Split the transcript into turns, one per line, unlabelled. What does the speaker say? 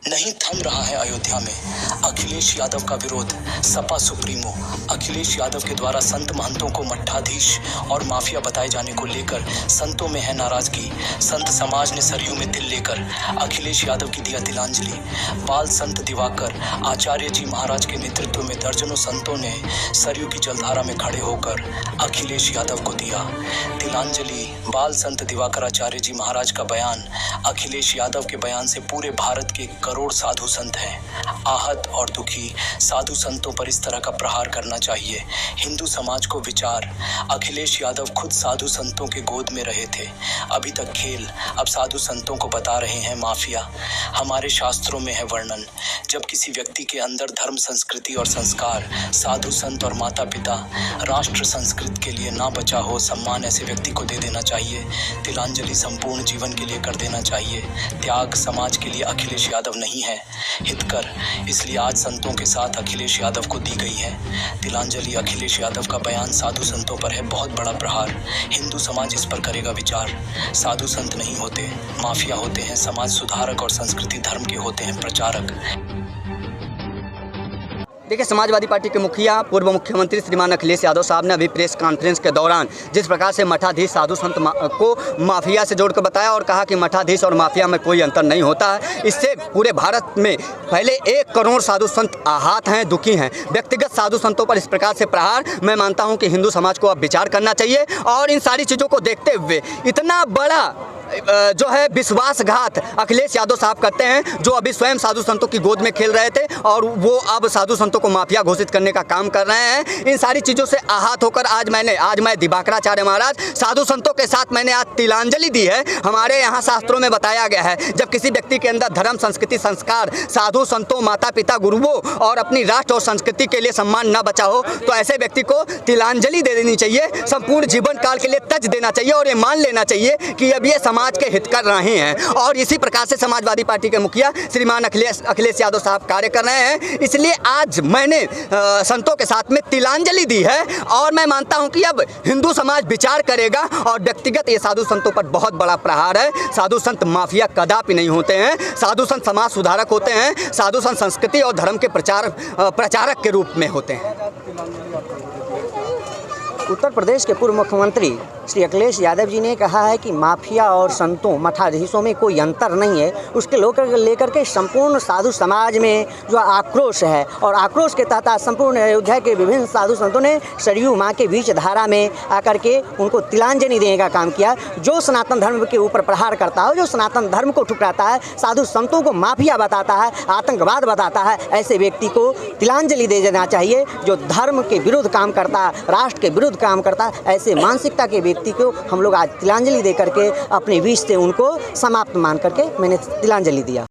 नहीं थम रहा है अयोध्या में अखिलेश यादव का विरोध। सपा सुप्रीमो अखिलेश यादव के द्वारा संत महंतों को मठाधीश और माफिया बताए जाने को लेकर संतों में है नाराजगी। संत समाज ने सरयू में तिल लेकर अखिलेश यादव की दिया तिलांजलि। बाल संत दिवाकर आचार्य जी महाराज के नेतृत्व में दर्जनों संतों ने सरयू की जलधारा में खड़े होकर अखिलेश यादव को दिया तिलांजलि। बाल संत दिवाकर आचार्य जी महाराज का बयान अखिलेश यादव के बयान से पूरे भारत के करोड़ साधु संत हैं आहत और दुखी। साधु संतों पर इस तरह का प्रहार करना चाहिए। हिंदू समाज को विचार। अखिलेश यादव खुद साधु संतों के गोद में रहे थे। अभी तक खेल, अब साधु संतों को बता रहे हैं माफिया। हमारे शास्त्रों में है वर्णन, जब किसी व्यक्ति के अंदर धर्म, संस्कृति और संस्कार, साधु संत और माता पिता, राष्ट्र संस्कृति के लिए ना बचा हो, सम्मान ऐसे व्यक्ति को दे देना चाहिए। तिलांजलि संपूर्ण जीवन के लिए कर देना चाहिए। त्याग समाज के लिए अखिलेश यादव नहीं है हितकर, इसलिए आज संतों के साथ अखिलेश यादव को दी गई है तिलांजलि। अखिलेश यादव का बयान साधु संतों पर है बहुत बड़ा प्रहार। हिंदू समाज इस पर करेगा विचार। साधु संत नहीं होते, माफिया होते हैं। समाज सुधारक और संस्कृति धर्म के होते हैं प्रचारक।
देखिए, समाजवादी पार्टी के मुखिया पूर्व मुख्यमंत्री श्रीमान अखिलेश यादव साहब ने अभी प्रेस कॉन्फ्रेंस के दौरान जिस प्रकार से मठाधीश साधु संत को माफिया से जोड़कर बताया और कहा कि मठाधीश और माफिया में कोई अंतर नहीं होता है। इससे पूरे भारत में पहले 1 करोड़ साधु संत आहत हैं, दुखी हैं। व्यक्तिगत साधु संतों पर इस प्रकार से प्रहार, मैं मानता हूं कि हिंदू समाज को अब विचार करना चाहिए। और इन सारी चीज़ों को देखते हुए इतना बड़ा जो है विश्वासघात अखिलेश यादव साहब करते हैं, जो अभी स्वयं साधु संतों की गोद में खेल रहे थे और वो अब साधु संतों को माफिया घोषित करने का काम कर रहे हैं। इन सारी चीज़ों से आहत होकर आज मैं दिवाकराचार्य महाराज साधु संतों के साथ मैंने आज तिलांजलि दी है। हमारे यहाँ शास्त्रों में बताया गया है, जब किसी व्यक्ति के अंदर धर्म, संस्कृति, संस्कार, साधु संतों, माता पिता, गुरुओं और अपनी राष्ट्र और संस्कृति के लिए सम्मान न बचा हो, तो ऐसे व्यक्ति को तिलांजलि दे देनी चाहिए। संपूर्ण जीवन काल के लिए तज देना चाहिए और ये मान लेना चाहिए कि अब ये समाज के हित कर रहे हैं। और इसी प्रकार से समाजवादी पार्टी के मुखिया श्रीमान अखिलेश यादव साहब कार्य कर रहे हैं। इसलिए आज मैंने संतों के साथ में तिलांजलि दी है और मैं मानता हूं कि अब हिंदू समाज विचार करेगा और व्यक्तिगत ये साधु संतों पर बहुत बड़ा प्रहार है। साधु संत माफिया कदापि नहीं होते हैं। साधु संत समाज सुधारक होते हैं। साधु संत संस्कृति और धर्म के प्रचारक के रूप में होते हैं।
उत्तर प्रदेश के पूर्व मुख्यमंत्री श्री अखिलेश यादव जी ने कहा है कि माफिया और संतों, मठाधीशों में कोई अंतर नहीं है। उसके लेकर के संपूर्ण साधु समाज में जो आक्रोश है और आक्रोश के तहत संपूर्ण अयोध्या के विभिन्न साधु संतों ने सरयू माँ के बीच धारा में आकर के उनको तिलांजलि देने का काम किया। जो सनातन धर्म के ऊपर प्रहार करता है, जो सनातन धर्म को ठुकराता है, साधु संतों को माफिया बताता है, आतंकवाद बताता है, ऐसे व्यक्ति को तिलांजलि दे देना चाहिए। जो धर्म के विरुद्ध काम करता है, राष्ट्र के विरुद्ध काम करता है, ऐसे मानसिकता के व्यक्ति को हम लोग आज तिलांजलि दे करके अपने विष से उनको समाप्त मान करके मैंने तिलांजलि दिया।